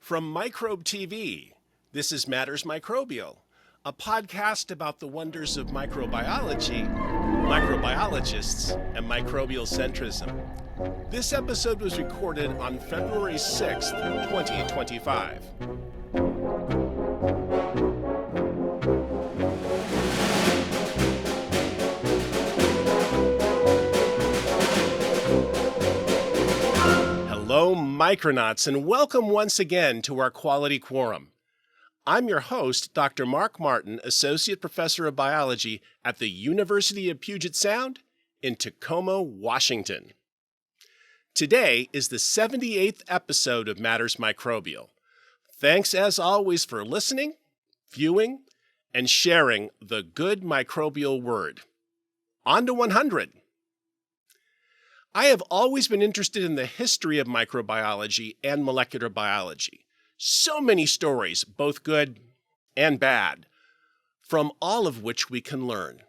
From Microbe TV, this is Matters Microbial, a podcast about the wonders of microbiology, microbiologists, and microbial centrism. This episode was recorded on February 6th, 2025. Hello, Micronauts, and welcome once again to our Quality Quorum. I'm your host, Dr. Mark Martin, Associate Professor of Biology at the University of Puget Sound in Tacoma, Washington. Today is the 78th episode of Matters Microbial. Thanks as always for listening, viewing, and sharing the good microbial word. On to 100! I have always been interested in the history of microbiology and molecular biology. So many stories, both good and bad, from all of which we can learn.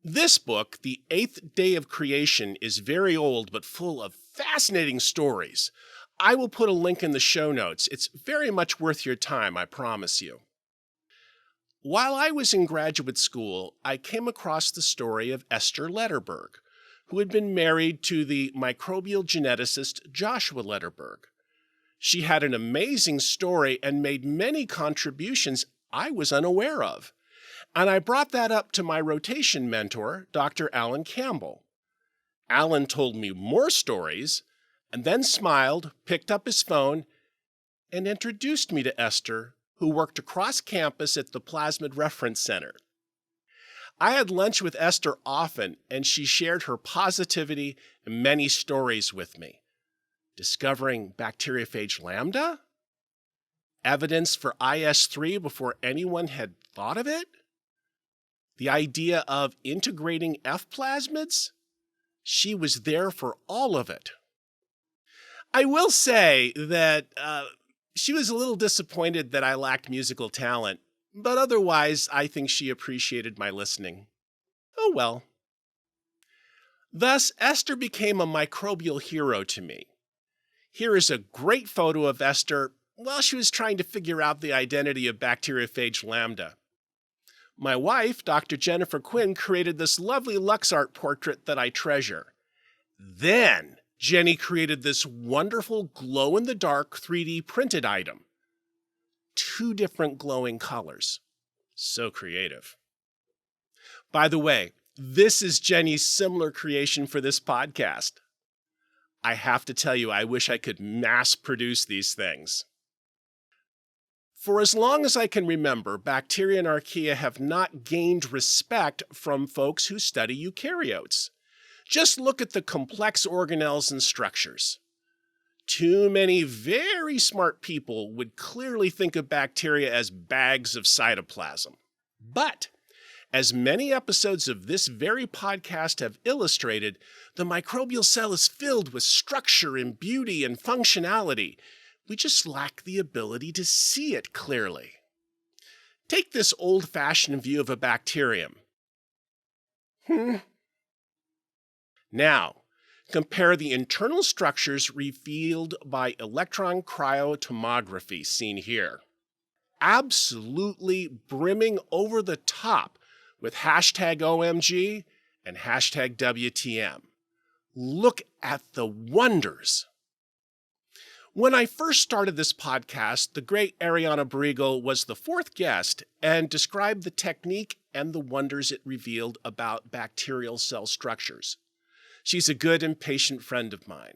This book, The Eighth Day of Creation, is very old but full of fascinating stories. I will put a link in the show notes. It's very much worth your time, I promise you. While I was in graduate school, I came across the story of Esther Lederberg, who had been married to the microbial geneticist Joshua Lederberg. She had an amazing story and made many contributions I was unaware of. And I brought that up to my rotation mentor, Dr. Alan Campbell. Alan told me more stories, and then smiled, picked up his phone, and introduced me to Esther, who worked across campus at the Plasmid Reference Center. I had lunch with Esther often, and she shared her positivity and many stories with me. Discovering bacteriophage lambda? Evidence for IS3 before anyone had thought of it? The idea of integrating F plasmids? She was there for all of it. I will say that she was a little disappointed that I lacked musical talent, but otherwise I think she appreciated my listening. Oh well. Thus, Esther became a microbial hero to me. Here is a great photo of Esther while she was trying to figure out the identity of bacteriophage lambda. My wife, Dr. Jennifer Quinn, created this lovely LuxArt portrait that I treasure. Then, Jenny created this wonderful glow-in-the-dark 3D printed item. 2 different glowing colors. So creative. By the way, this is Jenny's similar creation for this podcast. I have to tell you, I wish I could mass produce these things. For as long as I can remember, bacteria and archaea have not gained respect from folks who study eukaryotes. Just look at the complex organelles and structures. Too many very smart people would clearly think of bacteria as bags of cytoplasm. But, as many episodes of this very podcast have illustrated, the microbial cell is filled with structure and beauty and functionality. We just lack the ability to see it clearly. Take this old-fashioned view of a bacterium. Now, compare the internal structures revealed by electron cryo-tomography seen here. Absolutely brimming over the top with hashtag OMG and hashtag WTM. Look at the wonders. When I first started this podcast, the great Ariane Briegel was the 4th guest and described the technique and the wonders it revealed about bacterial cell structures. She's a good and patient friend of mine.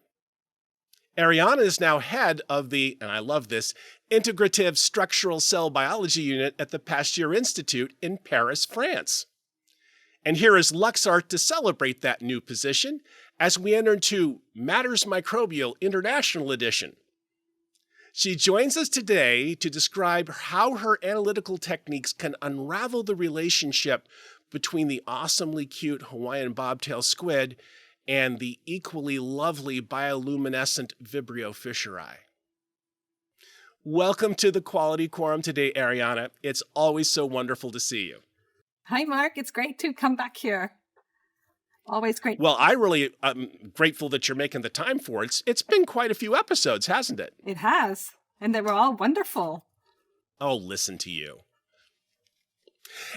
Ariane is now head of the, and I love this, Integrative Structural Cell Biology unit at the Pasteur Institute in Paris, France. And here is LuxArt to celebrate that new position as we enter into Matters Microbial International Edition. She joins us today to describe how her analytical techniques can unravel the relationship between the awesomely cute Hawaiian bobtail squid and the equally lovely bioluminescent Vibrio fisheri. Welcome to the Quality Quorum today, Ariane. It's always so wonderful to see you. Hi, Mark. It's great to come back here. Always great. Well, I really am grateful that you're making the time for it. It's been quite a few episodes, hasn't it? It has. and they were all wonderful. Oh, listen to you.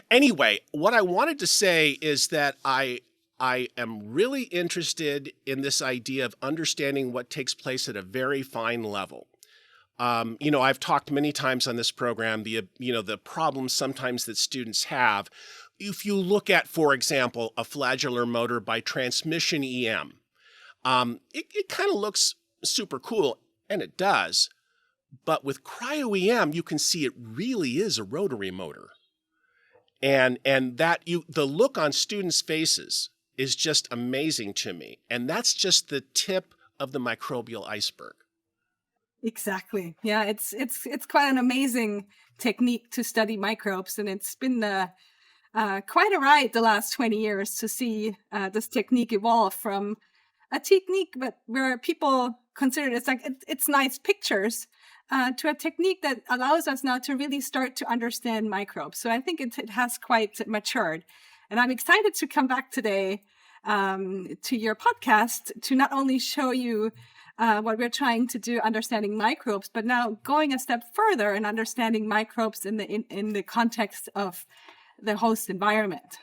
Anyway, what I wanted to say is that I am really interested in this idea of understanding what takes place at a very fine level. I've talked many times on this program, the problems sometimes that students have. If you look at, for example, a flagellar motor by transmission EM, it kind of looks super cool, and it does. But with cryo-EM, you can see it really is a rotary motor. And the look on students' faces is just amazing to me. And that's just the tip of the microbial iceberg. Exactly. Yeah, it's quite an amazing technique to study microbes, and it's been quite a ride the last 20 years to see this technique evolve from a technique but where people consider it's nice pictures to a technique that allows us now to really start to understand microbes. So I think it has quite matured. And I'm excited to come back today to your podcast to not only show you what we're trying to do, understanding microbes, but now going a step further and understanding microbes in the context of the host environment.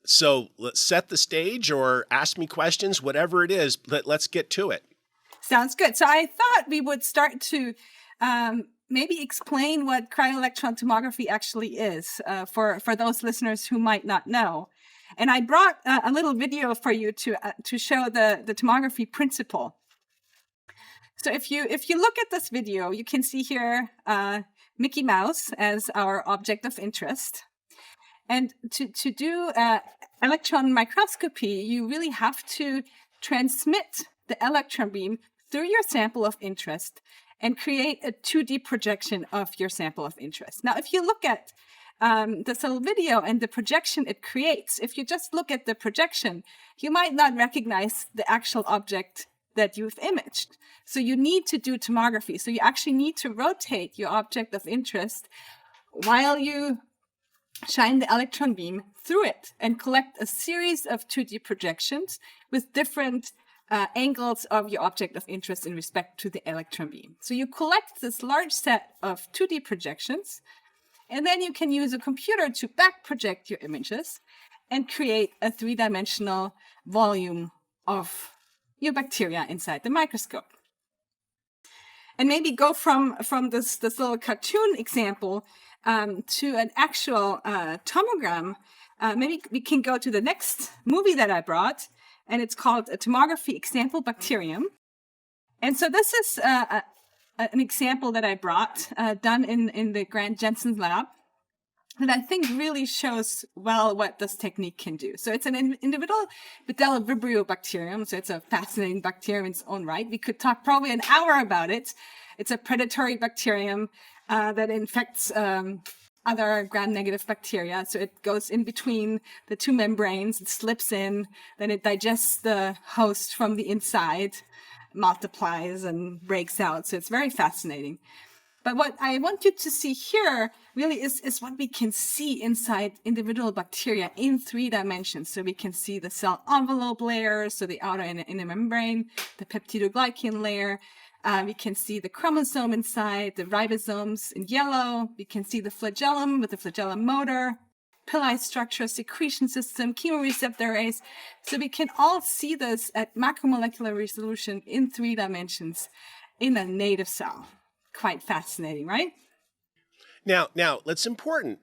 So let's set the stage or ask me questions, whatever it is, let's get to it. Sounds good. So I thought we would start to maybe explain what cryo-electron tomography actually is for those listeners who might not know. And I brought a little video for you to show the tomography principle. So if you look at this video, you can see here Mickey Mouse as our object of interest. And to do electron microscopy, you really have to transmit the electron beam through your sample of interest and create a 2D projection of your sample of interest. Now, if you look at this little video and the projection it creates, if you just look at the projection, you might not recognize the actual object that you've imaged. So you need to do tomography. So you actually need to rotate your object of interest while you shine the electron beam through it and collect a series of 2D projections with different angles of your object of interest in respect to the electron beam. So you collect this large set of 2D projections, and then you can use a computer to back project your images and create a 3-dimensional volume of your bacteria inside the microscope. And maybe go from this little cartoon example to an actual tomogram. Maybe we can go to the next movie that I brought, and it's called a tomography example bacterium. And so this is an example that I brought done in the Grant Jensen lab that I think really shows well what this technique can do. So it's an individual Vibrio bacterium. So it's a fascinating bacterium in its own right. We could talk probably an hour about it. It's a predatory bacterium that infects other gram-negative bacteria. So it goes in between the two membranes, it slips in, then it digests the host from the inside, multiplies and breaks out. So it's very fascinating. But what I want you to see here really is what we can see inside individual bacteria in 3 dimensions. So we can see the cell envelope layer, so the outer inner membrane, the peptidoglycan layer. We can see the chromosome inside, the ribosomes in yellow. We can see the flagellum with the flagellum motor, pili structure, secretion system, chemoreceptor arrays. So we can all see this at macromolecular resolution in 3 dimensions in a native cell. Quite fascinating, right? Now, that's important.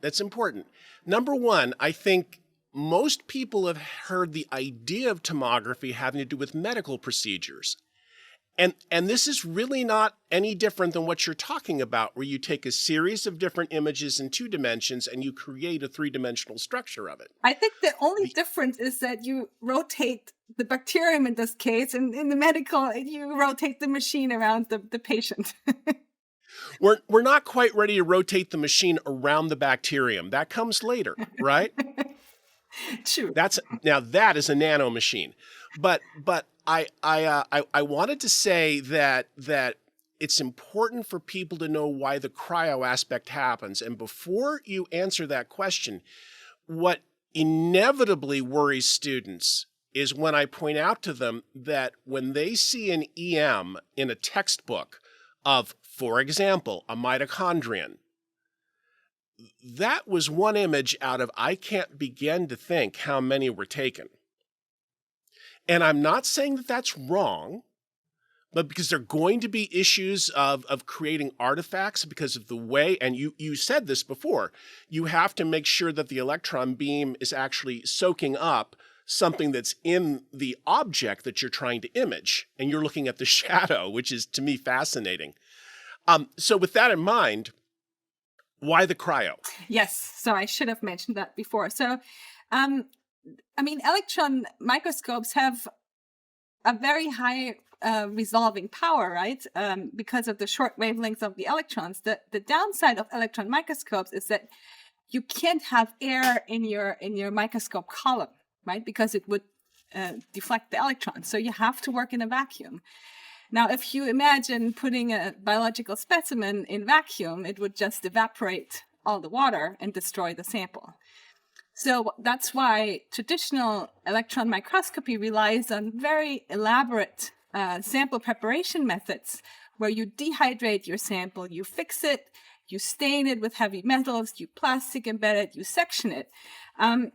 Number one, I think most people have heard the idea of tomography having to do with medical procedures. And this is really not any different than what you're talking about, where you take a series of different images in 2 dimensions and you create a 3-dimensional structure of it. I think the only difference is that you rotate the bacterium in this case, and in the medical, you rotate the machine around the patient. We're not quite ready to rotate the machine around the bacterium. That comes later, right? True. That is a nano machine. But I wanted to say that it's important for people to know why the cryo aspect happens. And before you answer that question, what inevitably worries students is when I point out to them that when they see an EM in a textbook of, for example, a mitochondrion. That was one image out of I can't begin to think how many were taken. And I'm not saying that that's wrong, but because there are going to be issues of creating artifacts because of the way, and you said this before, you have to make sure that the electron beam is actually soaking up something that's in the object that you're trying to image, and you're looking at the shadow, which is, to me, fascinating. So with that in mind, why the cryo? Yes, so I should have mentioned that before. So, electron microscopes have a very high resolving power, right? Because of the short wavelengths of the electrons. The downside of electron microscopes is that you can't have air in your microscope column, right? Because it would deflect the electrons. So you have to work in a vacuum. Now, if you imagine putting a biological specimen in vacuum, it would just evaporate all the water and destroy the sample. So that's why traditional electron microscopy relies on very elaborate sample preparation methods where you dehydrate your sample, you fix it, you stain it with heavy metals, you plastic embed it, you section it. And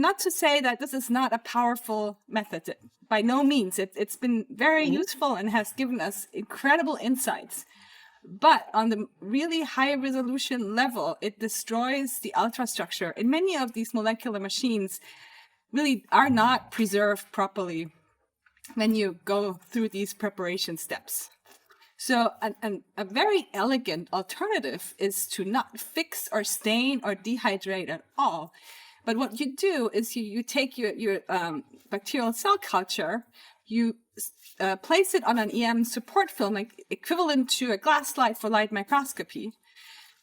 not to say that this is not a powerful method. By no means. It's been very useful and has given us incredible insights. But on the really high resolution level, it destroys the ultrastructure. And many of these molecular machines really are not preserved properly when you go through these preparation steps. So a very elegant alternative is to not fix or stain or dehydrate at all. But what you do is you take your bacterial cell culture, you place it on an EM support film, like equivalent to a glass slide for light microscopy.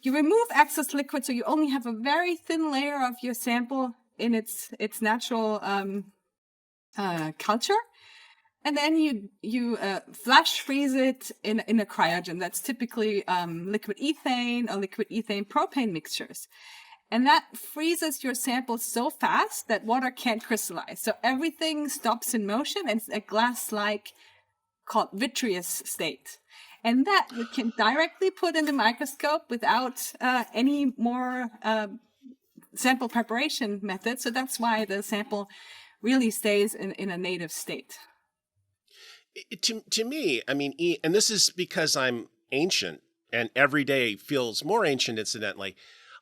You remove excess liquid, so you only have a very thin layer of your sample in its natural culture. And then you flash freeze it in a cryogen. That's typically liquid ethane or liquid ethane propane mixtures. And that freezes your sample so fast that water can't crystallize. So everything stops in motion, and it's a glass-like called vitreous state. And that we can directly put in the microscope without any more sample preparation method. So that's why the sample really stays in a native state. To me, and this is because I'm ancient, and every day feels more ancient, incidentally.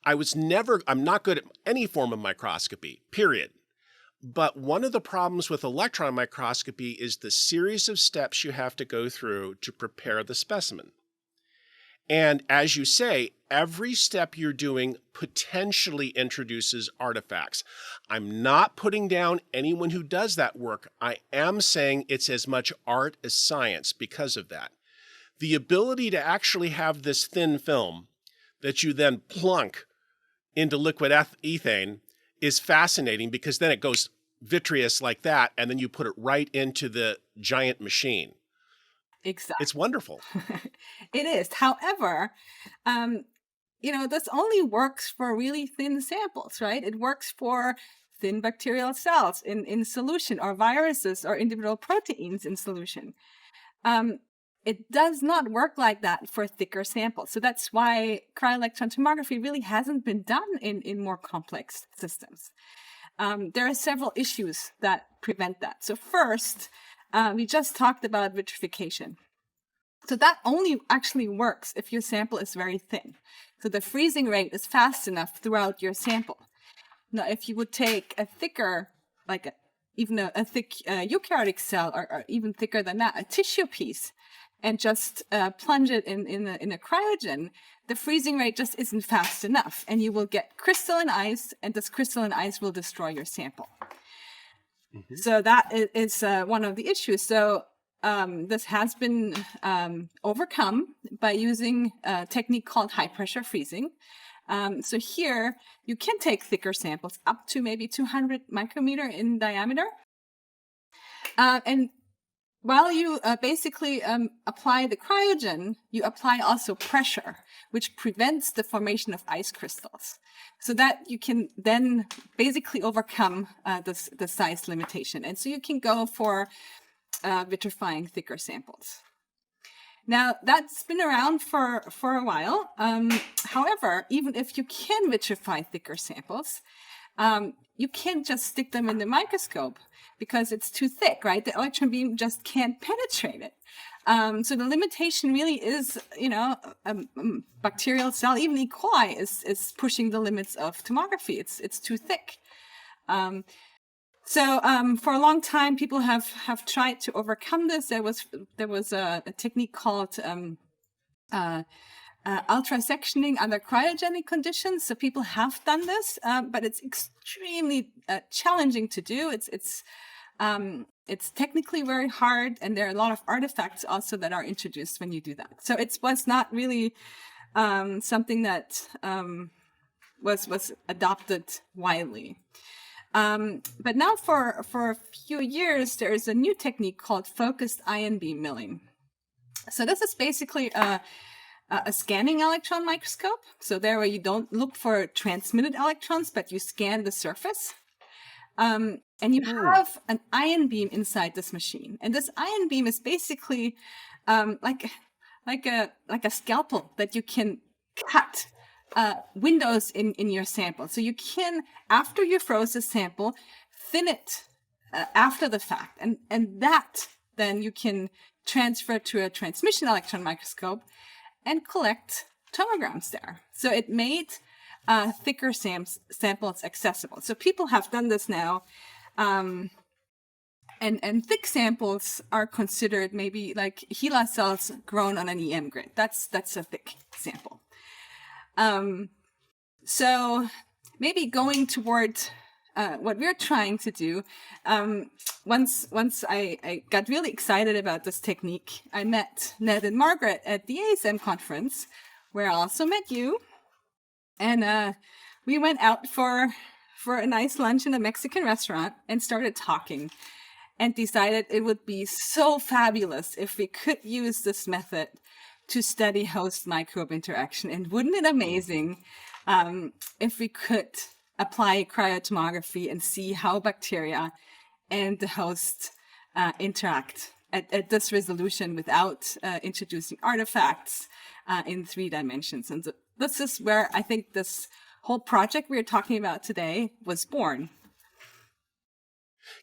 I'm not good at any form of microscopy, period. But one of the problems with electron microscopy is the series of steps you have to go through to prepare the specimen. And as you say, every step you're doing potentially introduces artifacts. I'm not putting down anyone who does that work. I am saying it's as much art as science because of that. The ability to actually have this thin film that you then plunk into liquid ethane is fascinating, because then it goes vitreous like that, and then you put it right into the giant machine. Exactly. It's wonderful. It is. However, this only works for really thin samples, right? It works for thin bacterial cells in solution, or viruses or individual proteins in solution. It does not work like that for thicker samples. So that's why cryo-electron tomography really hasn't been done in more complex systems. There are several issues that prevent that. So first, we just talked about vitrification. So that only actually works if your sample is very thin. So the freezing rate is fast enough throughout your sample. Now, if you would take a thicker, like even a thick eukaryotic cell, or even thicker than that, a tissue piece, and just plunge it in a cryogen, the freezing rate just isn't fast enough, and you will get crystalline ice, and this crystalline ice will destroy your sample. Mm-hmm. So that is one of the issues. So this has been overcome by using a technique called high-pressure freezing. So here, you can take thicker samples, up to maybe 200 micrometer in diameter. And while you basically apply the cryogen, you apply also pressure, which prevents the formation of ice crystals, so that you can then basically overcome the size limitation. And so you can go for vitrifying thicker samples. Now, that's been around for a while. However, even if you can vitrify thicker samples, you can't just stick them in the microscope because it's too thick, right? The electron beam just can't penetrate it. So the limitation really is, a bacterial cell, even E. coli is pushing the limits of tomography. It's too thick. So for a long time, people have tried to overcome this. There was a technique called ultrasectioning under cryogenic conditions. So people have done this, but it's extremely challenging to do. It's technically very hard, and there are a lot of artifacts also that are introduced when you do that. So it was not really something that was adopted widely. But now for a few years, there is a new technique called focused ion beam milling. So this is basically a scanning electron microscope. So there where you don't look for transmitted electrons, but you scan the surface. And you have an ion beam inside this machine. And this ion beam is basically like a scalpel that you can cut windows in your sample. So you can, after you froze the sample, thin it after the fact. And that then you can transfer to a transmission electron microscope and collect tomograms there. So it made thicker samples accessible. So people have done this now. And thick samples are considered maybe like HeLa cells grown on an EM grid. That's a thick sample. So maybe going toward what we're trying to do, once I got really excited about this technique, I met Ned and Margaret at the ASM conference, where I also met you. And we went out for a nice lunch in a Mexican restaurant and started talking and decided it would be so fabulous if we could use this method to study host-microbe interaction. And wouldn't it amazing if we could apply cryotomography and see how bacteria and the host interact at this resolution without introducing artifacts in 3 dimensions. And so this is where I think this whole project we're talking about today was born.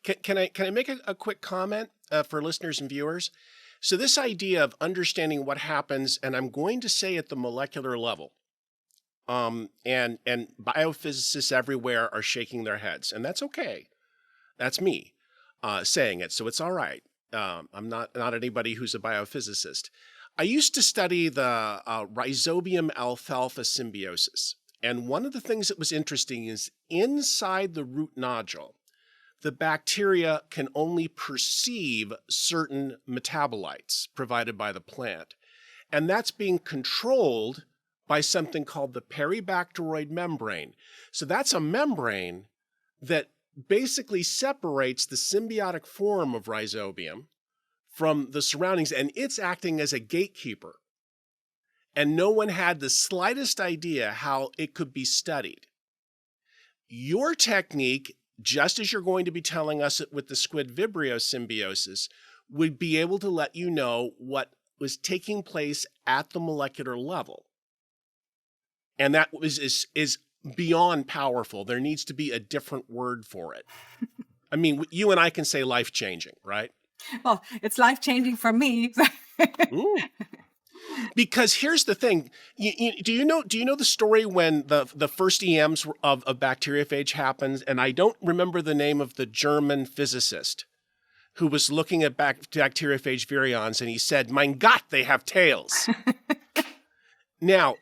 Can I make a quick comment for listeners and viewers? So this idea of understanding what happens, and I'm going to say at the molecular level, and biophysicists everywhere are shaking their heads, and that's okay. That's me saying it, so it's all right. I'm not anybody who's a biophysicist. I used to study the Rhizobium alfalfa symbiosis, and one of the things that was interesting is inside the root nodule, the bacteria can only perceive certain metabolites provided by the plant. And that's being controlled by something called the peribacteroid membrane. So that's a membrane that basically separates the symbiotic form of Rhizobium from the surroundings, and it's acting as a gatekeeper. And no one had the slightest idea how it could be studied. Your technique, just as you're going to be telling us with the Squid-Vibrio symbiosis, would be able to let you know what was taking place at the molecular level. And that is beyond powerful. There needs to be a different word for it. I mean, you and I can say life-changing, right? Well, it's life-changing for me. Because here's the thing. Do you know the story when the first EMs of bacteriophage happened? And I don't remember the name of the German physicist who was looking at bacteriophage virions, and he said, "Mein Gott, they have tails." Now,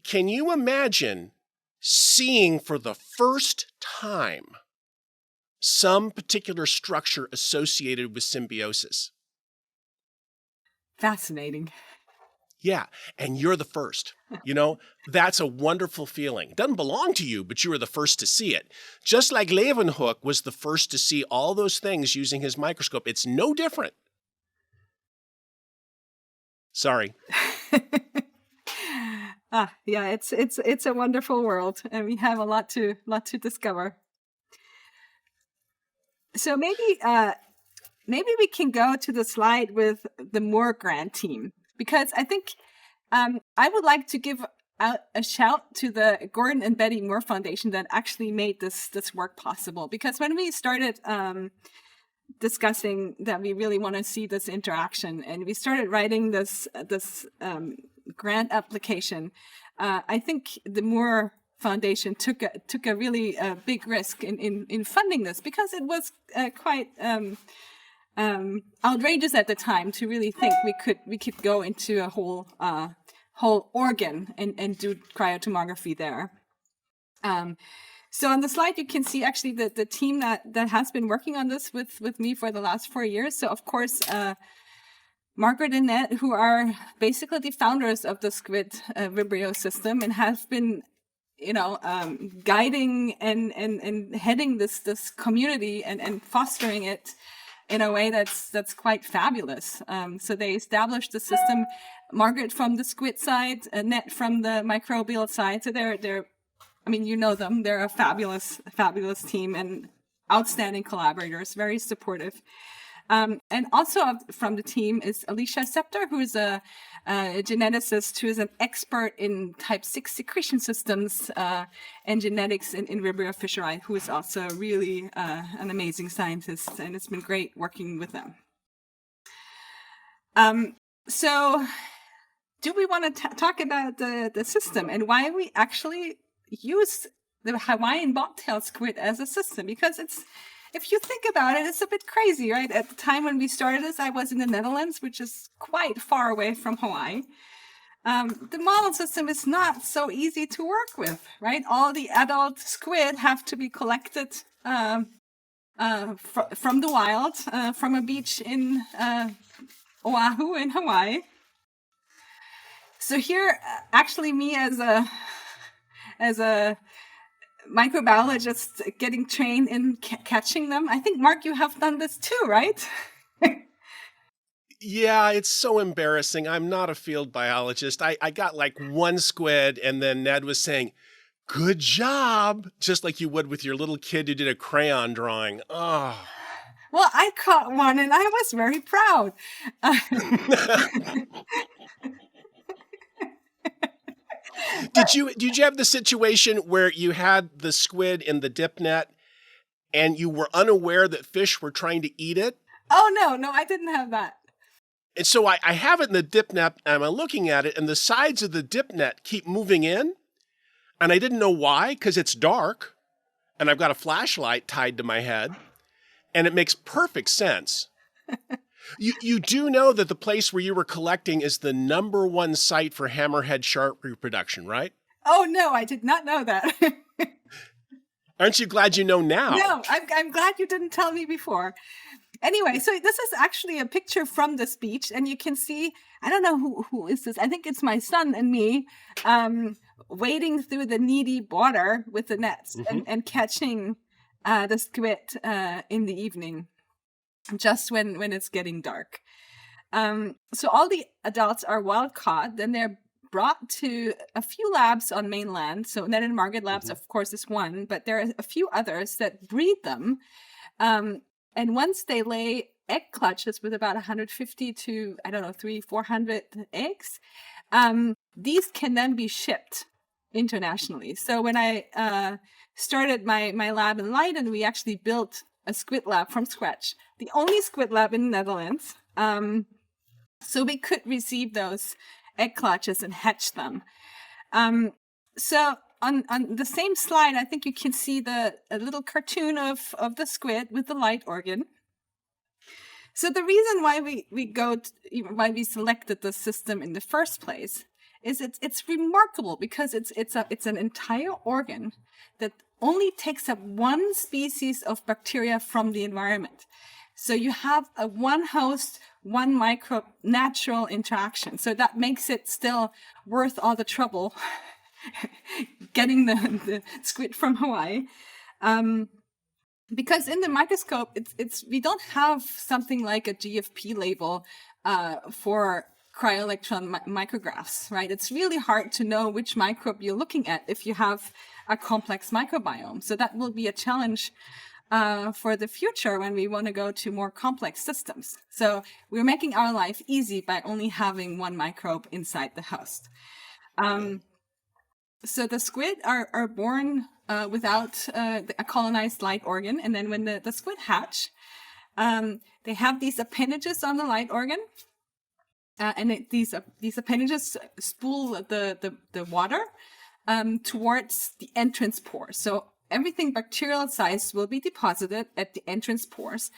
can you imagine seeing for the first time some particular structure associated with symbiosis? Fascinating. Yeah, and you're the first. That's a wonderful feeling. It doesn't belong to you, but you were the first to see it. Just like Leeuwenhoek was the first to see all those things using his microscope. It's no different. Sorry. Yeah, it's a wonderful world, and we have a lot to discover. So maybe maybe we can go to the slide with the Moore grant team, because I think I would like to give out a shout to the Gordon and Betty Moore Foundation that actually made this work possible. Because when we started discussing that we really want to see this interaction, and we started writing this grant application, I think the Moore Foundation took a really big risk in funding this, because it was quite outrageous at the time to really think we could go into a whole organ and do cryotomography there. So on the slide, you can see actually the team that has been working on this with me for the last 4 years. So of course, Margaret and Ned, who are basically the founders of the Squid-Vibrio system and have been, guiding and heading this community and fostering it in a way that's quite fabulous. So they established the system. Margaret from the squid side, Ned from the microbial side. So they're you know them. They're a fabulous team and outstanding collaborators, very supportive. And also from the team is Alicia Scepter, who is a geneticist who is an expert in type 6 secretion systems and genetics in Vibrio fischeri, who is also really an amazing scientist, and it's been great working with them. So do we want to talk about the system and why we actually use the Hawaiian bobtail squid as a system? Because if you think about it, it's a bit crazy, right? At the time when we started this, I was in the Netherlands, which is quite far away from Hawaii. The model system is not so easy to work with, right? All the adult squid have to be collected from the wild, from a beach in Oahu in Hawaii. So here, actually me as a microbiologist getting trained in catching them. I think, Mark, you have done this too, right? Yeah, it's so embarrassing. I'm not a field biologist. I got like one squid, and then Ned was saying, "Good job," just like you would with your little kid who did a crayon drawing. Oh. Well, I caught one, and I was very proud. Did you have the situation where you had the squid in the dip net and you were unaware that fish were trying to eat it? Oh, no, I didn't have that. And so I have it in the dip net, and I'm looking at it, and the sides of the dip net keep moving in. And I didn't know why, because it's dark, and I've got a flashlight tied to my head, and it makes perfect sense. You do know that the place where you were collecting is the #1 site for hammerhead shark reproduction, right? Oh, no, I did not know that. Aren't you glad you know now? No, I'm glad you didn't tell me before. Anyway, so this is actually a picture from this beach, and you can see, I don't know who is this. I think it's my son and me wading through the knee water with the nets and catching the squid in the evening, just when it's getting dark. So all the adults are wild caught, then they're brought to a few labs on mainland. So Ned and Margaret labs, of course, is one, but there are a few others that breed them. And once they lay egg clutches with about 150 to, 300-400 eggs, these can then be shipped internationally. So when I started my lab in Leiden, we actually built a squid lab from scratch, the only squid lab in the Netherlands. So we could receive those egg clutches and hatch them. So on the same slide, I think you can see a little cartoon of the squid with the light organ. So the reason why why we selected the system in the first place is it's remarkable, because it's an entire organ that only takes up one species of bacteria from the environment. So you have a one host, one microbe natural interaction. So that makes it still worth all the trouble getting the squid from Hawaii. Because in the microscope, we don't have something like a GFP label for cryo-electron micrographs, right? It's really hard to know which microbe you're looking at if you have a complex microbiome. So that will be a challenge for the future when we want to go to more complex systems. So we're making our life easy by only having one microbe inside the host. So the squid are born without a colonized light organ. And then when the squid hatch, they have these appendages on the light organ. And these appendages spool the water towards the entrance pores. So everything bacterial size will be deposited at the entrance pores.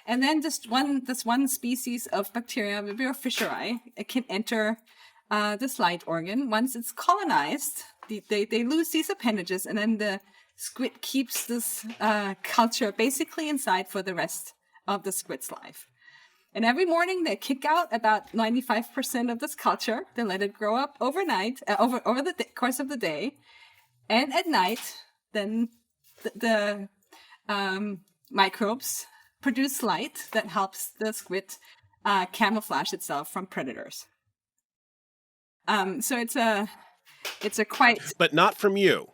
And then this one species of bacteria, Vibrio fischeri, it can enter this light organ. Once it's colonized, they lose these appendages, and then the squid keeps this culture basically inside for the rest of the squid's life. And every morning they kick out about 95% of this culture. They let it grow up overnight, over the course of the day. And at night, then the microbes produce light that helps the squid camouflage itself from predators. So it's a quite... But not from you.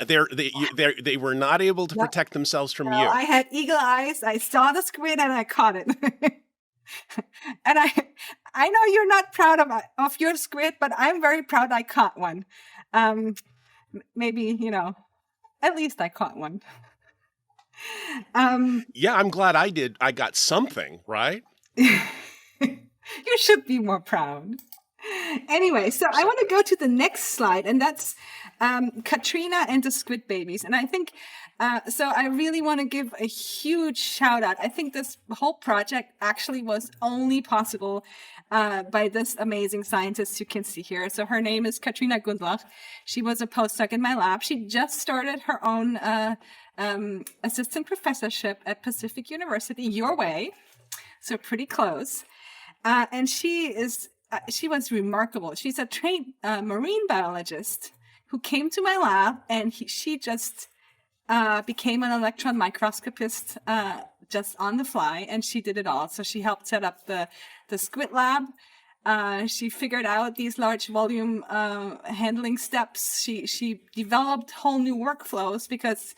They were not able to protect themselves from you. I had eagle eyes. I saw the squid and I caught it. And I know you're not proud of your squid, but I'm very proud I caught one. Maybe, at least I caught one. Yeah, I'm glad I did. I got something, right? You should be more proud. Anyway, so I want to go to the next slide, and that's Katrina and the squid babies. And I think, so I really want to give a huge shout out. I think this whole project actually was only possible by this amazing scientist you can see here. So her name is Katrina Gundlach. She was a postdoc in my lab. She just started her own assistant professorship at Pacific University, your way, so pretty close. And she was remarkable. She's a trained marine biologist who came to my lab, and she just became an electron microscopist just on the fly, and she did it all. So she helped set up the squid lab. She figured out these large volume handling steps. She developed whole new workflows because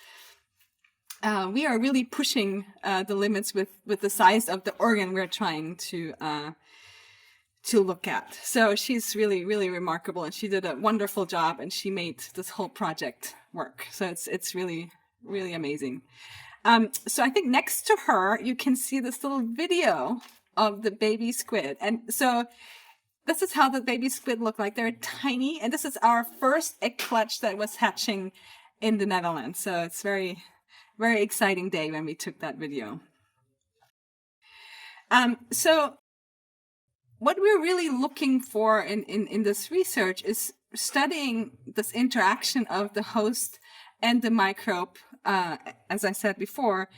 we are really pushing the limits with the size of the organ we're trying to look at. So she's really, really remarkable, and she did a wonderful job, and she made this whole project work. So it's really, really amazing. So I think next to her, you can see this little video of the baby squid. And so this is how the baby squid look like. They're tiny, and this is our first egg clutch that was hatching in the Netherlands. So it's very, very exciting day when we took that video. So what we're really looking for in this research is studying this interaction of the host and the microbe, as I said before.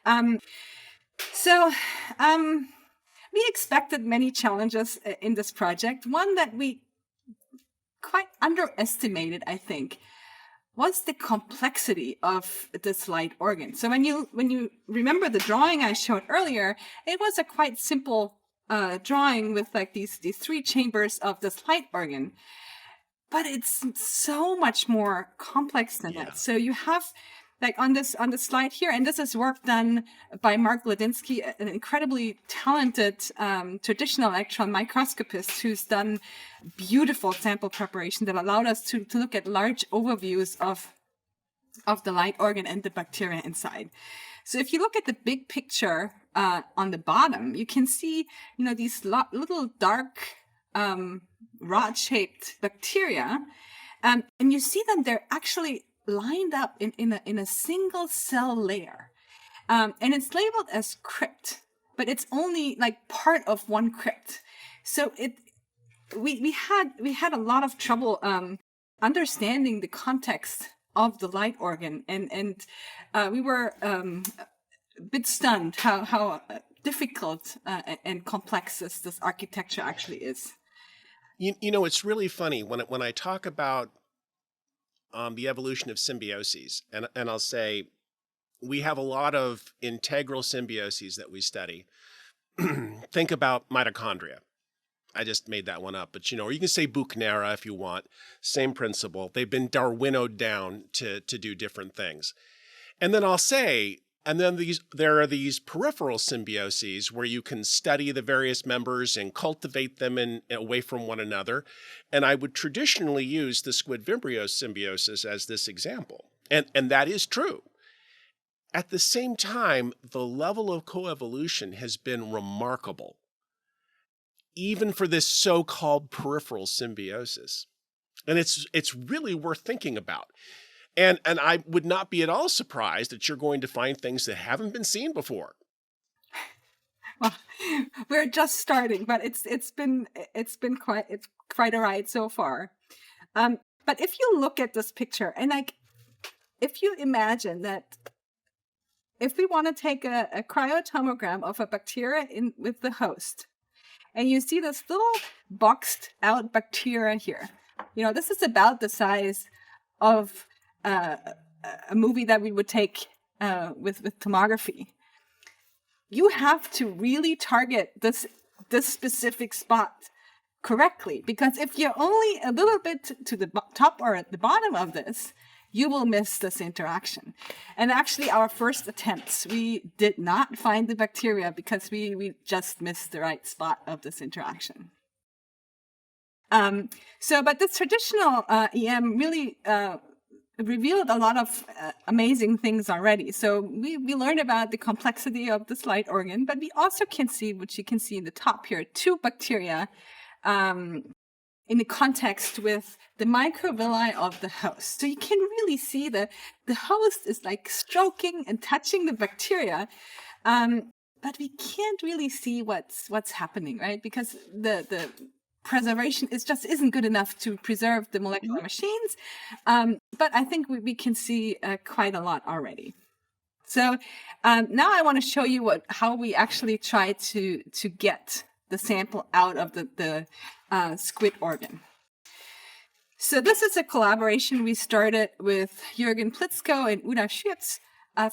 We expected many challenges in this project. One that we quite underestimated, I think, was the complexity of this light organ. So when you remember the drawing I showed earlier, it was a quite simple drawing with like these three chambers of this light organ, but it's so much more complex than that. So you have like on the slide here, and this is work done by Mark Ladinsky, an incredibly talented traditional electron microscopist who's done beautiful sample preparation that allowed us to look at large overviews of the light organ and the bacteria inside. So if you look at the big picture on the bottom, you can see, these little dark rod-shaped bacteria, and you see them. They're actually lined up in a single cell layer, and it's labeled as crypt, but it's only like part of one crypt. So we had a lot of trouble understanding the context of the light organ, and we were a bit stunned how difficult and complex this architecture actually is. It's really funny when I talk about the evolution of symbioses, and I'll say we have a lot of integral symbioses that we study. Think about mitochondria. I just made that one up, but or you can say Buchnera if you want. Same principle. They've been Darwinoed down to do different things. And then I'll say And then there are these peripheral symbioses where you can study the various members and cultivate them away from one another. And I would traditionally use the Squid-Vibrio symbiosis as this example. And that is true. At the same time, the level of coevolution has been remarkable, even for this so-called peripheral symbiosis. And it's really worth thinking about. And I would not be at all surprised that you're going to find things that haven't been seen before. Well, we're just starting, but it's been quite a ride so far. But if you look at this picture, and if you imagine that, if we want to take a cryotomogram of a bacteria with the host, and you see this little boxed out bacteria here, this is about the size of a movie that we would take with tomography. You have to really target this specific spot correctly, because if you're only a little bit to the top or at the bottom of this, you will miss this interaction. And actually, our first attempts, we did not find the bacteria because we just missed the right spot of this interaction. But this traditional EM really revealed a lot of amazing things already. So we learned about the complexity of this light organ, but we also can see, which you can see in the top here, two bacteria in the context with the microvilli of the host. So you can really see the host is like stroking and touching the bacteria, but we can't really see what's happening, right? Because the preservation isn't good enough to preserve the molecular machines. But I think we can see quite a lot already. So now I want to show you how we actually try to get the sample out of the squid organ. So this is a collaboration we started with Jürgen Plitzko and Uda Schürz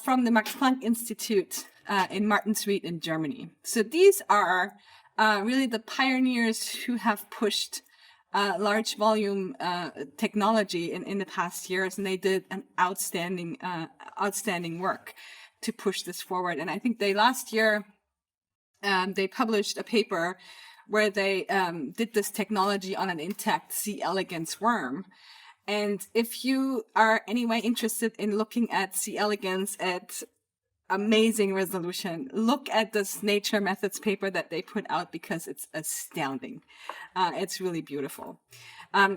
from the Max Planck Institute in Martinsried in Germany. So these are really the pioneers who have pushed large volume technology in the past years, and they did an outstanding work to push this forward. And I think last year they published a paper where they did this technology on an intact C. elegans worm. And if you are anyway interested in looking at C. elegans at amazing resolution, look at this Nature Methods paper that they put out, because it's astounding. It's really beautiful.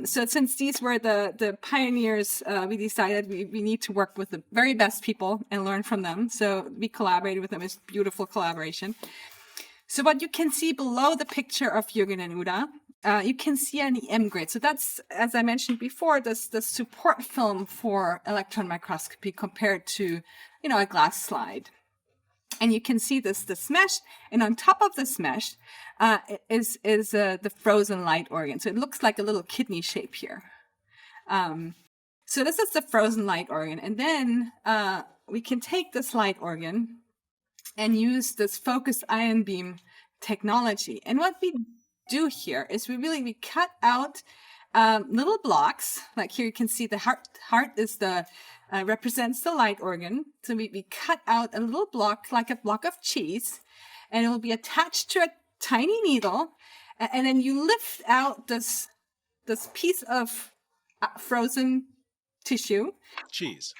So since these were the pioneers, we decided we need to work with the very best people and learn from them. So we collaborated with them. It's beautiful collaboration. So what you can see below the picture of Jürgen and Uda, you can see an EM grid. So that's, as I mentioned before, the support film for electron microscopy compared to, a glass slide. And you can see this mesh, and on top of this mesh is the frozen light organ. So it looks like a little kidney shape here. So this is the frozen light organ, and then we can take this light organ and use this focused ion beam technology. And what we do here is we cut out little blocks. Like here you can see the heart is represents the light organ. So we cut out a little block, like a block of cheese, and it will be attached to a tiny needle. And then you lift out this piece of frozen tissue. Cheese.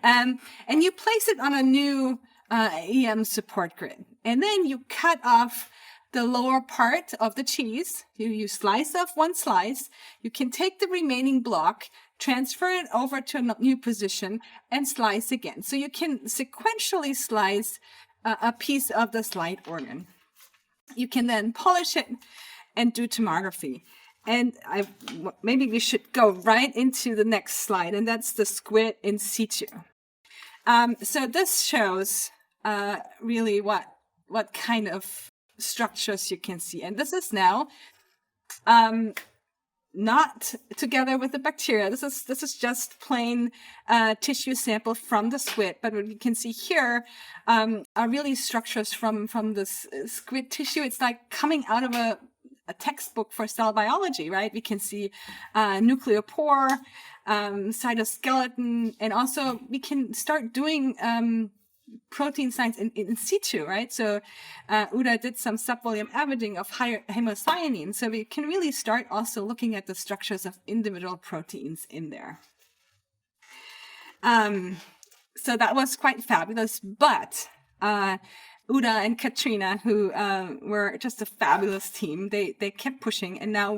And you place it on a new EM support grid. And then you cut off the lower part of the cheese. You slice off one slice. You can take the remaining block, transfer it over to a new position, and slice again. So you can sequentially slice a piece of this light organ. You can then polish it and do tomography. And maybe we should go right into the next slide, and that's the squid in situ. So this shows really what kind of structures you can see. And this is now not together with the bacteria. This is just plain tissue sample from the squid. But what you can see here are really structures from this squid tissue. It's like coming out of a textbook for cell biology, right? We can see nucleopore, cytoskeleton, and also we can start doing protein science in situ, right? So Uda did some subvolume averaging of higher hemocyanin. So we can really start also looking at the structures of individual proteins in there. So that was quite fabulous, but Uda and Katrina, who were just a fabulous team, they kept pushing, and now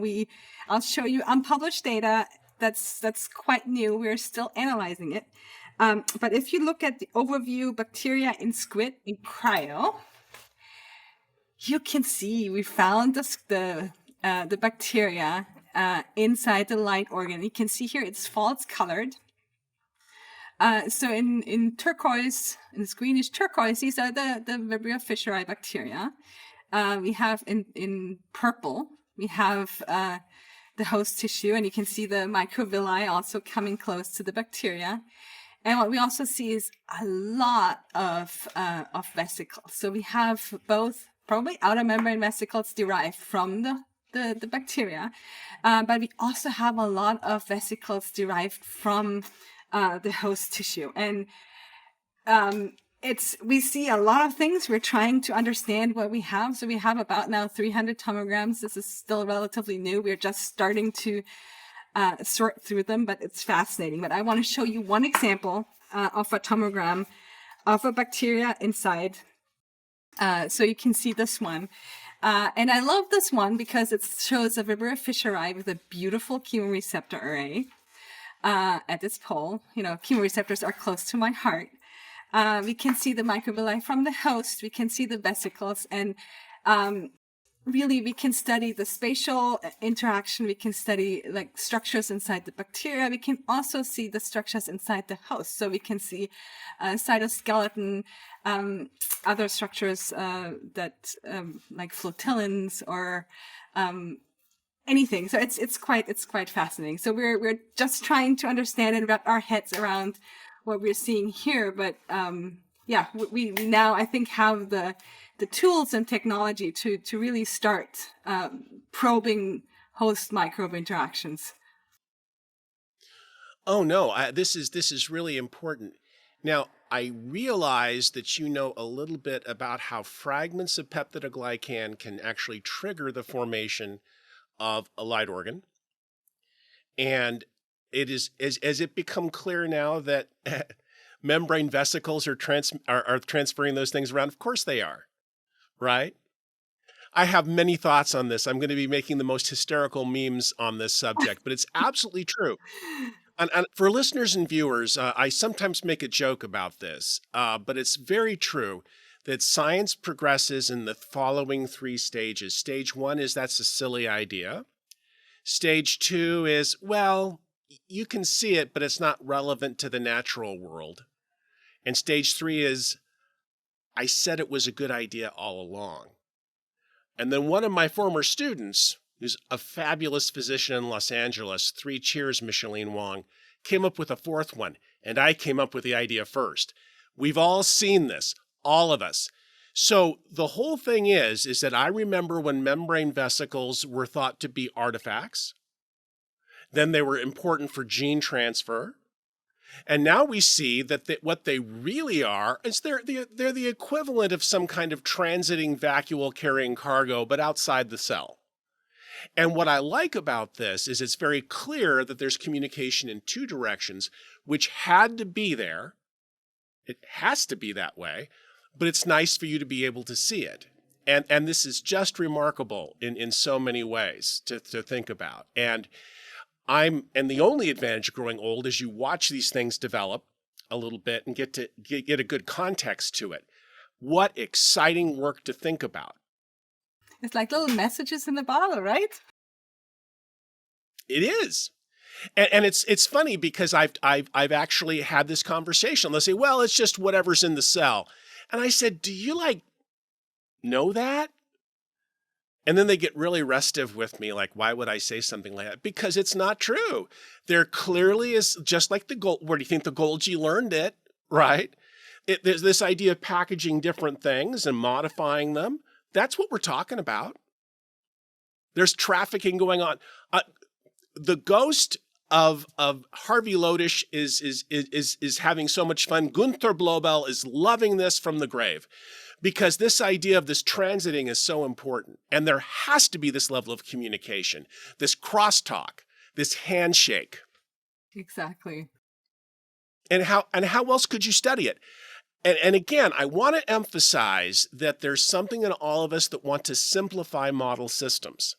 I'll show you unpublished data that's quite new. We're still analyzing it. But if you look at the overview bacteria in squid in cryo, you can see we found the bacteria inside the light organ. You can see here it's false colored. So in turquoise, in this greenish turquoise, these are the Vibrio fischeri bacteria. We have in purple, we have the host tissue, and you can see the microvilli also coming close to the bacteria. And what we also see is a lot of vesicles. So we have both probably outer membrane vesicles derived from the bacteria, but we also have a lot of vesicles derived from the host tissue. And we see a lot of things. We're trying to understand what we have. So we have about now 300 tomograms. This is still relatively new. We're just starting to sort through them, but it's fascinating. But I want to show you one example of a tomogram of a bacteria inside. So you can see this one. And I love this one because it shows a Vibrio fischeri with a beautiful chemoreceptor array at its pole. You know, chemoreceptors are close to my heart. We can see the microbilli from the host. We can see the vesicles, and really we can study the spatial interaction. We can study like structures inside the bacteria. We can also see the structures inside the host. So we can see cytoskeleton, other structures that like flotillins or anything. So it's quite fascinating. So we're just trying to understand and wrap our heads around what we're seeing here. But yeah, we now I think have the tools and technology to really start probing host microbe interactions. Oh no, this is really important. Now, I realize that you know a little bit about how fragments of peptidoglycan can actually trigger the formation of a light organ. And it is as it become clear now that membrane vesicles are transferring those things around. Of course they are, right? I have many thoughts on this. I'm going to be making the most hysterical memes on this subject, but it's absolutely true. And for listeners and viewers, I sometimes make a joke about this, but it's very true that science progresses in the following three stages. Stage one is that's a silly idea. Stage two is, well, you can see it, but it's not relevant to the natural world. And stage three is, I said it was a good idea all along. And then one of my former students, who's a fabulous physician in Los Angeles, 3 cheers, Micheline Wong, came up with a fourth one, and I came up with the idea first. We've all seen this, all of us. So the whole thing is that I remember when membrane vesicles were thought to be artifacts, then they were important for gene transfer, and now we see that what they really are is they're the equivalent of some kind of transiting vacuole carrying cargo, but outside the cell. And what I like about this is it's very clear that there's communication in two directions, which had to be there. It has to be that way, but it's nice for you to be able to see it. And this is just remarkable in so many ways to think about. And the only advantage of growing old is you watch these things develop a little bit and get a good context to it. What exciting work to think about. It's like little messages in the bottle, right? It is. And it's funny because I've actually had this conversation. They'll say, well, it's just whatever's in the cell. And I said, do you know that? And then they get really restive with me, like, why would I say something like that? Because it's not true. There clearly is, just like the gold. Where do you think the Golgi learned it, right? There's this idea of packaging different things and modifying them. That's what we're talking about. There's trafficking going on. The ghost of Harvey Lodish is having so much fun. Gunther Blobel is loving this from the grave, because this idea of this transiting is so important. And there has to be this level of communication, this crosstalk, this handshake. Exactly. And how else could you study it? And again, I want to emphasize that there's something in all of us that want to simplify model systems.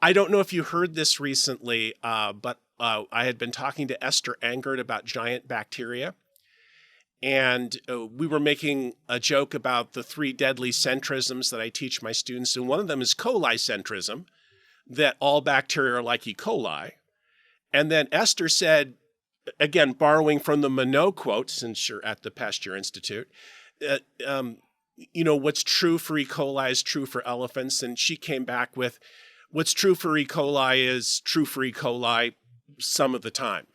I don't know if you heard this recently, but I had been talking to Esther Angert about giant bacteria. And we were making a joke about the 3 deadly centrisms that I teach my students. And one of them is coli centrism, that all bacteria are like E. coli. And then Esther said, again, borrowing from the Monod quote, since you're at the Pasteur Institute, what's true for E. coli is true for elephants. And she came back with, what's true for E. coli is true for E. coli some of the time.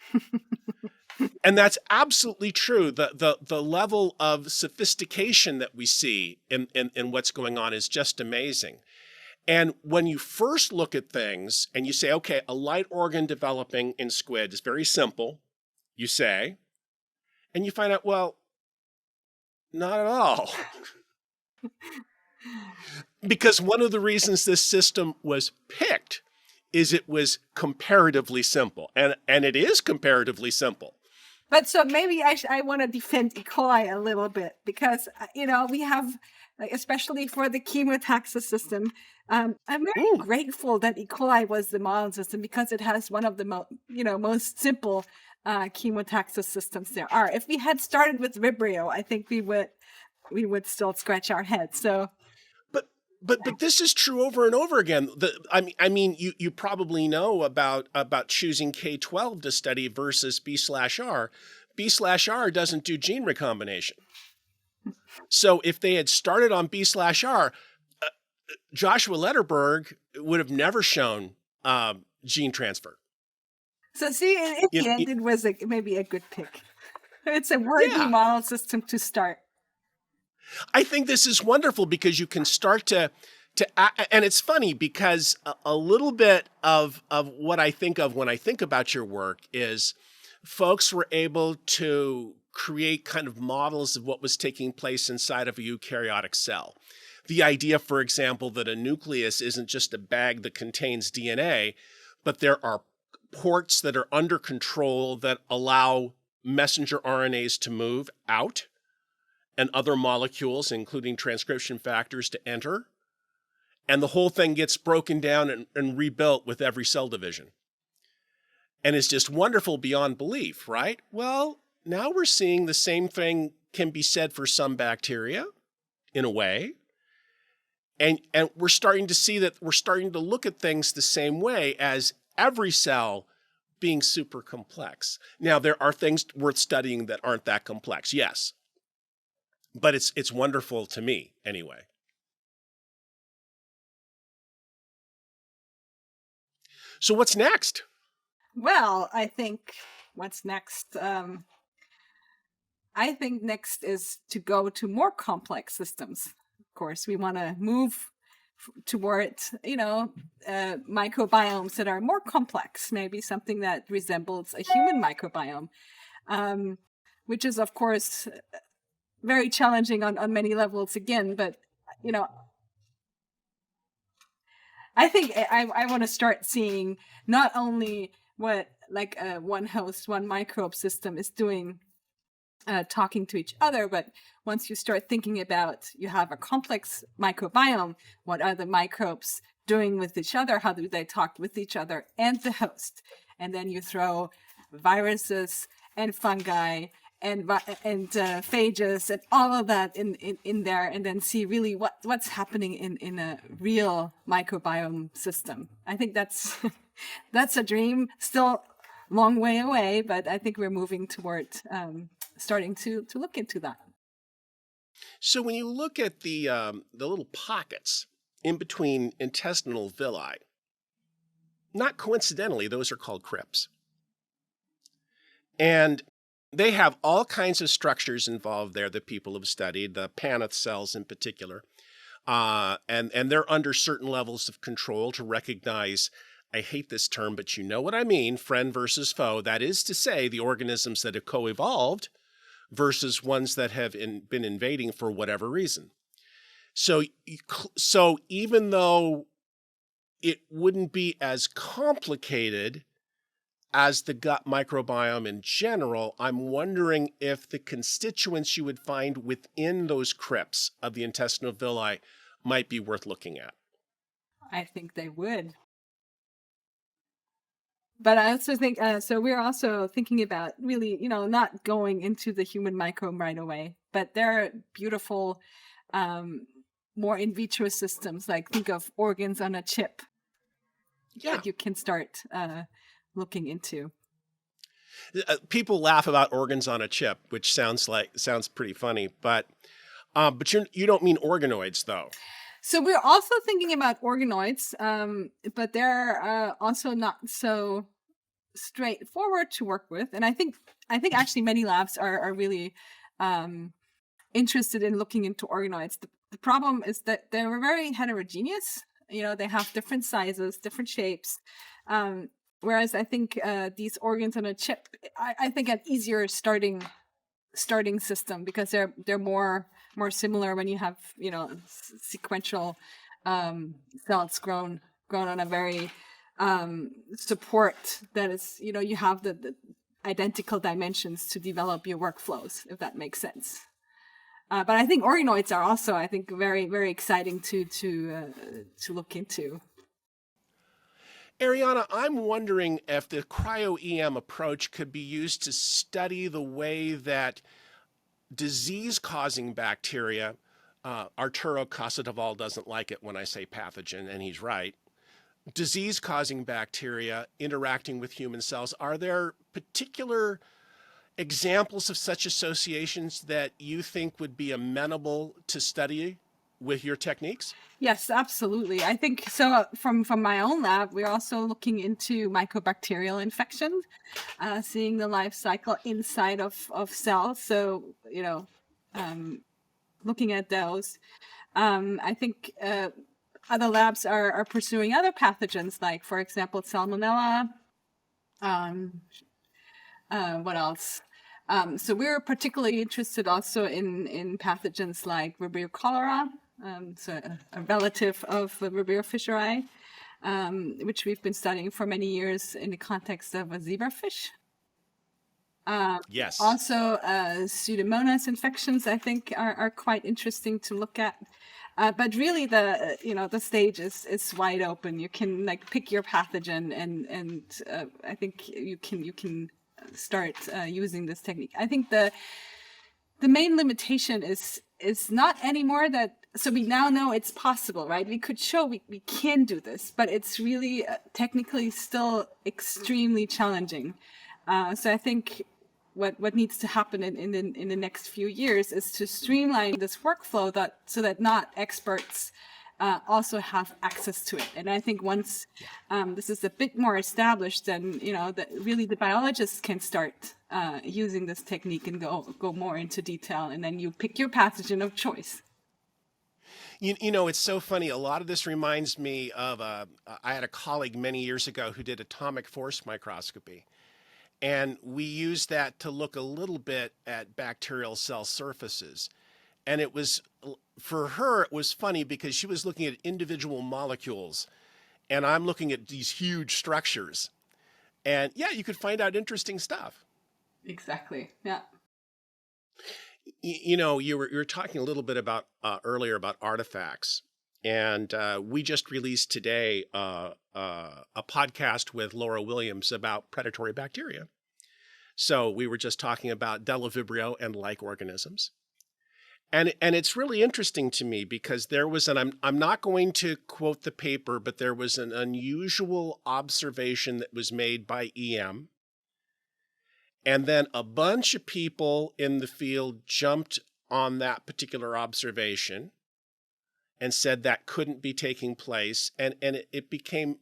And that's absolutely true. The level of sophistication that we see in what's going on is just amazing. And when you first look at things and you say, okay, a light organ developing in squid is very simple, you say, and you find out, well, not at all. Because one of the reasons this system was picked is it was comparatively simple. And it is comparatively simple. But so maybe I want to defend E. coli a little bit, because, we have, especially for the chemotaxis system, I'm very grateful that E. coli was the model system, because it has one of the most simple chemotaxis systems there are. If we had started with Vibrio, I think we would still scratch our heads. So, but this is true over and over again. I mean, you probably know about choosing K12 to study versus B/R. B/R doesn't do gene recombination. So if they had started on B/R, Joshua Lederberg would have never shown gene transfer. So see, in the end, it was maybe a good pick. It's a worthy model system to start. I think this is wonderful, because you can start to and it's funny, because a little bit of what I think of when I think about your work is folks were able to create kind of models of what was taking place inside of a eukaryotic cell. The idea, for example, that a nucleus isn't just a bag that contains DNA, but there are ports that are under control that allow messenger RNAs to move out and other molecules, including transcription factors, to enter. And the whole thing gets broken down and rebuilt with every cell division. And it's just wonderful beyond belief, right? Well, now we're seeing the same thing can be said for some bacteria, in a way. And we're starting to see that we're starting to look at things the same way as every cell being super complex. Now, there are things worth studying that aren't that complex, yes. But it's wonderful to me anyway. So what's next? Well, I think what's next? I think next is to go to more complex systems. Of course, we want to move toward, microbiomes that are more complex, maybe something that resembles a human microbiome, which is, of course, very challenging on many levels again. But, I think I want to start seeing not only what like a one host, one microbe system is doing, talking to each other, but once you start thinking about you have a complex microbiome, what are the microbes doing with each other? How do they talk with each other and the host? And then you throw viruses and fungi and phages and all of that in there, and then see really what's happening in a real microbiome system. I think that's that's a dream, still long way away, but I think we're moving toward starting to look into that. So when you look at the little pockets in between intestinal villi, not coincidentally, those are called crypts. And they have all kinds of structures involved there that people have studied, the Paneth cells in particular. And they're under certain levels of control to recognize, I hate this term, but you know what I mean, friend versus foe. That is to say, the organisms that have co-evolved versus ones that have been invading for whatever reason. So even though it wouldn't be as complicated as the gut microbiome in general, I'm wondering if the constituents you would find within those crypts of the intestinal villi might be worth looking at. I think they would. But I also think, so we're also thinking about really, not going into the human microbe right away, but there are beautiful, more in vitro systems, like think of organs on a chip that you can start looking into. People laugh about organs on a chip, which sounds pretty funny, but you don't mean organoids, though. So we're also thinking about organoids, but they're also not so straightforward to work with. And I think actually many labs are really interested in looking into organoids. The problem is that they're very heterogeneous. They have different sizes, different shapes. Whereas I think these organs on a chip, I think an easier starting system, because they're more similar when you have sequential cells grown on a very support that is you have the identical dimensions to develop your workflows, if that makes sense. But I think organoids are also, I think, very, very exciting to look into. Ariane, I'm wondering if the cryo-EM approach could be used to study the way that disease-causing bacteria, Arturo Casadevall doesn't like it when I say pathogen, and he's right, disease-causing bacteria interacting with human cells. Are there particular examples of such associations that you think would be amenable to study with your techniques? Yes, absolutely. I think so. From my own lab, we're also looking into mycobacterial infections, seeing the life cycle inside of cells. So, looking at those. I think other labs are pursuing other pathogens, like, for example, salmonella. What else? So we're particularly interested also in pathogens like Vibrio cholera, so a relative of Vibrio fischeri, which we've been studying for many years in the context of a zebrafish. Yes. Also, Pseudomonas infections, I think, are quite interesting to look at. But really, the stage is wide open. You can pick your pathogen, and I think you can start using this technique. I think the main limitation is not anymore that. So we now know it's possible, right? We could show we can do this, but it's really technically still extremely challenging. So I think what needs to happen in the next few years is to streamline this workflow so that not experts also have access to it. And I think once this is a bit more established, then really the biologists can start using this technique and go more into detail, and then you pick your pathogen of choice. It's so funny. A lot of this reminds me of I had a colleague many years ago who did atomic force microscopy. And we used that to look a little bit at bacterial cell surfaces. And it was, for her, it was funny because she was looking at individual molecules, and I'm looking at these huge structures. And yeah, you could find out interesting stuff. Exactly. Yeah. You were talking a little bit about earlier about artifacts. And we just released today a podcast with Laura Williams about predatory bacteria. So we were just talking about Vibrio and like organisms. And it's really interesting to me because there was I'm not going to quote the paper, but there was an unusual observation that was made by EM. And then a bunch of people in the field jumped on that particular observation and said that couldn't be taking place. And it became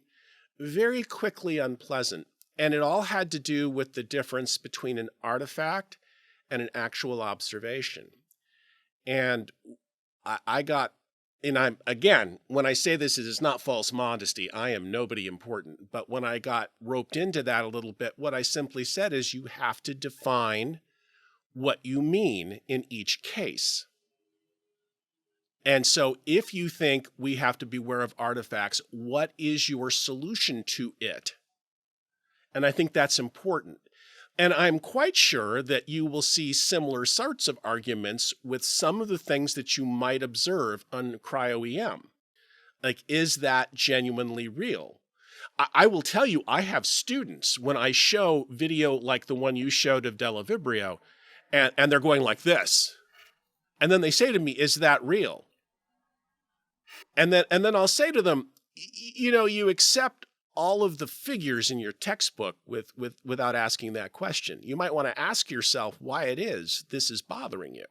very quickly unpleasant. And it all had to do with the difference between an artifact and an actual observation. And I got when I say this, it is not false modesty. I am nobody important. But when I got roped into that a little bit, what I simply said is you have to define what you mean in each case. And so if you think we have to beware of artifacts, what is your solution to it? And I think that's important. And I'm quite sure that you will see similar sorts of arguments with some of the things that you might observe on cryo-EM. Like, is that genuinely real? I will tell you, I have students, when I show video like the one you showed of Lederberg, and they're going like this. And then they say to me, is that real? And then I'll say to them, you accept all of the figures in your textbook without asking that question. You might want to ask yourself why it is this is bothering you.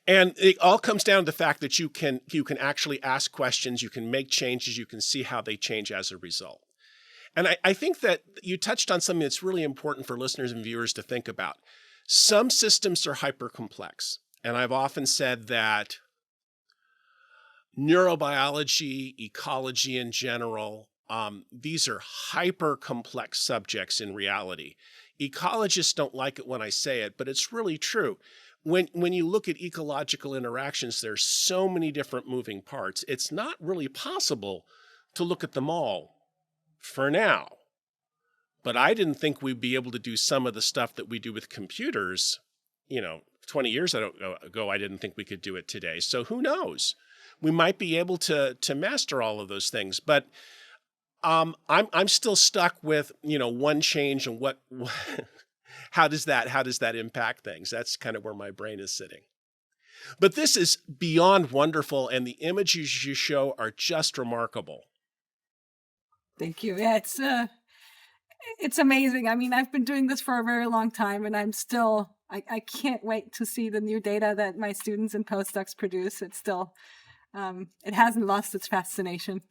And it all comes down to the fact that you can actually ask questions, you can make changes, you can see how they change as a result. And I think that you touched on something that's really important for listeners and viewers to think about. Some systems are hypercomplex, and I've often said that neurobiology, ecology in general, these are hyper-complex subjects in reality. Ecologists don't like it when I say it, but it's really true. When you look at ecological interactions, there's so many different moving parts. It's not really possible to look at them all for now. But I didn't think we'd be able to do some of the stuff that we do with computers. 20 years ago, I didn't think we could do it today. So who knows? We might be able to master all of those things, but I'm still stuck with one change and how does that impact things? That's kind of where my brain is sitting. But this is beyond wonderful, and the images you show are just remarkable. Thank you. Yeah, it's amazing. I mean, I've been doing this for a very long time, and I'm still I can't wait to see the new data that my students and postdocs produce. It's still it hasn't lost its fascination.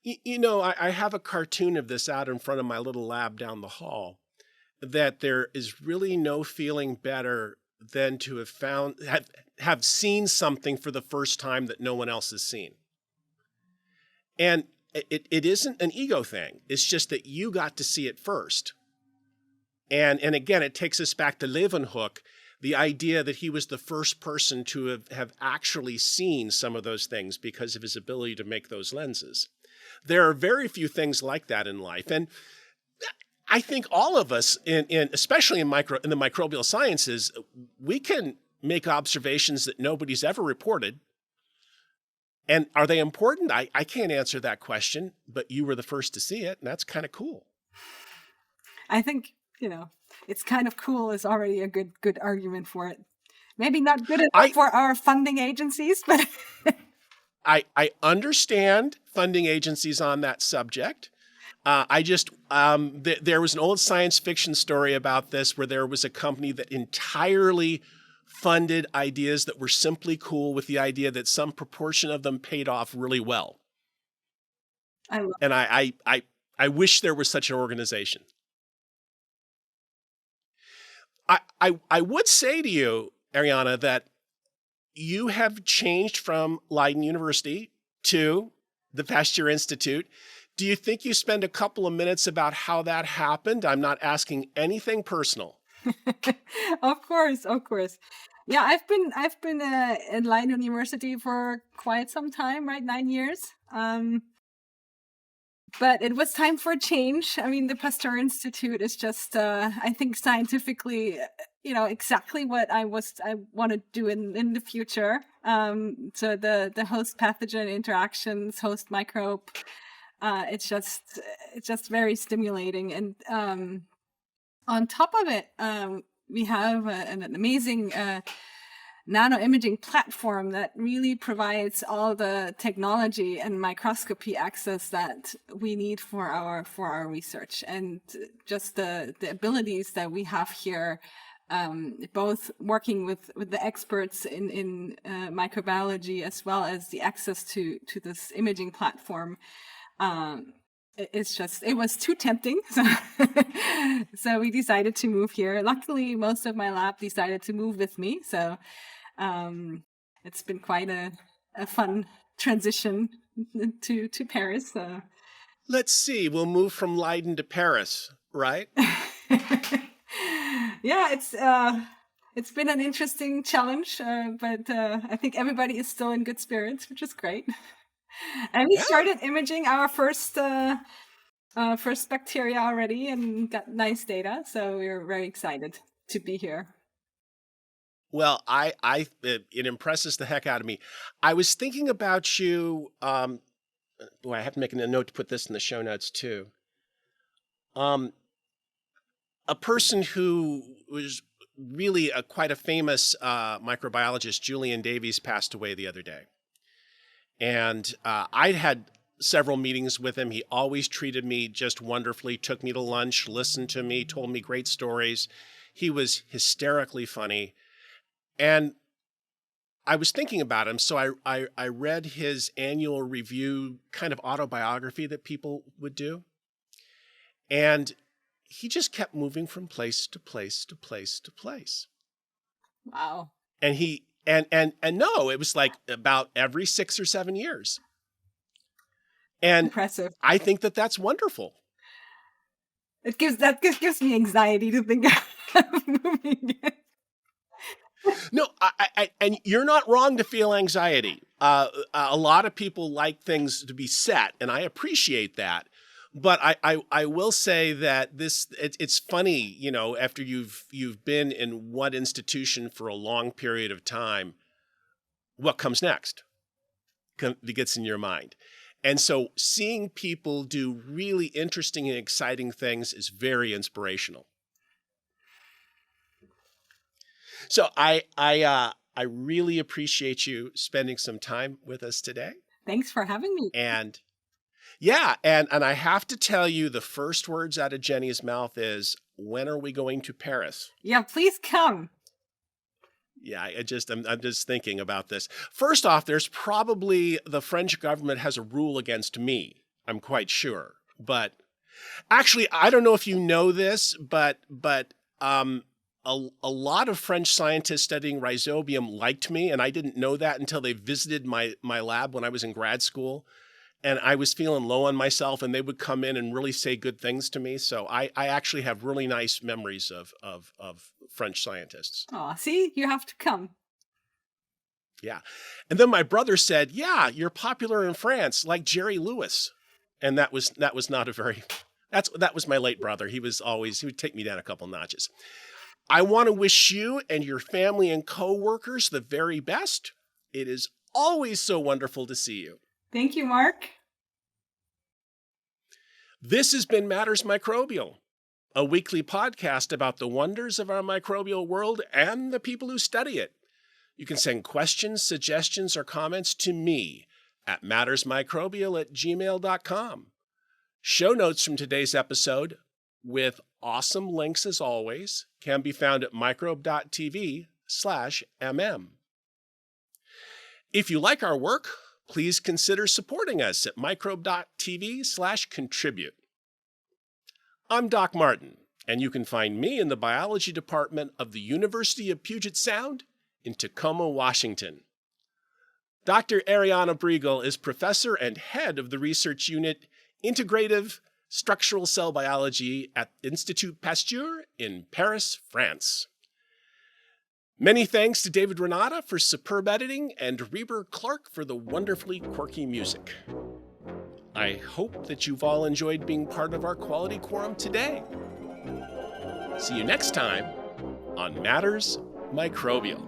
I have a cartoon of this out in front of my little lab down the hall, that there is really no feeling better than to have seen something for the first time that no one else has seen. And it isn't an ego thing. It's just that you got to see it first. And again, it takes us back to Leeuwenhoek, the idea that he was the first person to have actually seen some of those things because of his ability to make those lenses. There are very few things like that in life. And I think all of us, especially in the microbial sciences, we can make observations that nobody's ever reported. And are they important? I can't answer that question, but you were the first to see it, and that's kind of cool. I think, it's kind of cool is already a good argument for it. Maybe not good enough for our funding agencies, but I understand funding agencies on that subject. There was an old science fiction story about this where there was a company that entirely funded ideas that were simply cool with the idea that some proportion of them paid off really well. I wish there was such an organization. I would say to you, Ariane, that you have changed from Leiden University to the Pasteur Institute. Do you think you spend a couple of minutes about how that happened? I'm not asking anything personal. Of course. Yeah, I've been at Leiden University for quite some time, right? 9 years. But it was time for a change. I mean, the Pasteur Institute is just, I think, scientifically, exactly what I want to do in the future. So the host pathogen interactions, host microbe. It's just very stimulating, and on top of it, we have an amazing nano imaging platform that really provides all the technology and microscopy access that we need for our research, and just the abilities that we have here, both working with the experts in microbiology as well as the access to this imaging platform. It was too tempting. So we decided to move here. Luckily, most of my lab decided to move with me. So it's been quite a fun transition to Paris. Let's see. We'll move from Leiden to Paris, right? Yeah, it's been an interesting challenge, but I think everybody is still in good spirits, which is great. And we started imaging our first bacteria already and got nice data, so we're very excited to be here. Well, it impresses the heck out of me. I was thinking about you. Boy, I have to make a note to put this in the show notes too. A person who was really quite a famous microbiologist, Julian Davies, passed away the other day. And I'd had several meetings with him. He always treated me just wonderfully, took me to lunch, listened to me, told me great stories. He was hysterically funny. And I was thinking about him, so I read his annual review kind of autobiography that people would do. And he just kept moving from place to place to place to place. Wow. And no, it was like about every 6 or 7 years. And impressive. I think that that's wonderful. It gives me anxiety to think of moving. No, and you're not wrong to feel anxiety. A lot of people like things to be set, and I appreciate that. But I will say that it's funny, you know, after you've been in one institution for a long period of time, what comes next that gets in your mind. And so seeing people do really interesting and exciting things is very inspirational. So I really appreciate you spending some time with us today. Thanks for having me. And yeah, and I have to tell you, the first words out of Jenny's mouth is, when are we going to Paris? Yeah, please come. Yeah, I'm just thinking about this. First off, there's probably the French government has a rule against me. I'm quite sure. But actually, I don't know if you know this, but a lot of French scientists studying rhizobium liked me, and I didn't know that until they visited my lab when I was in grad school. And I was feeling low on myself, and they would come in and really say good things to me. So I actually have really nice memories of French scientists. Oh, see, you have to come. Yeah. And then my brother said, yeah, you're popular in France, like Jerry Lewis. And that was not a very, that was my late brother. He would take me down a couple notches. I want to wish you and your family and coworkers the very best. It is always so wonderful to see you. Thank you, Mark. This has been Matters Microbial, a weekly podcast about the wonders of our microbial world and the people who study it. You can send questions, suggestions, or comments to me at mattersmicrobial@gmail.com. Show notes from today's episode, with awesome links as always, can be found at microbe.tv/mm. If you like our work, please consider supporting us at microbe.tv/contribute. I'm Doc Martin, and you can find me in the biology department of the University of Puget Sound in Tacoma, Washington. Dr. Ariane Briegel is professor and head of the research unit Integrative Structural Cell Biology at Institut Pasteur in Paris, France. Many thanks to David Renata for superb editing and Reber Clark for the wonderfully quirky music. I hope that you've all enjoyed being part of our Quality Quorum today. See you next time on Matters Microbial.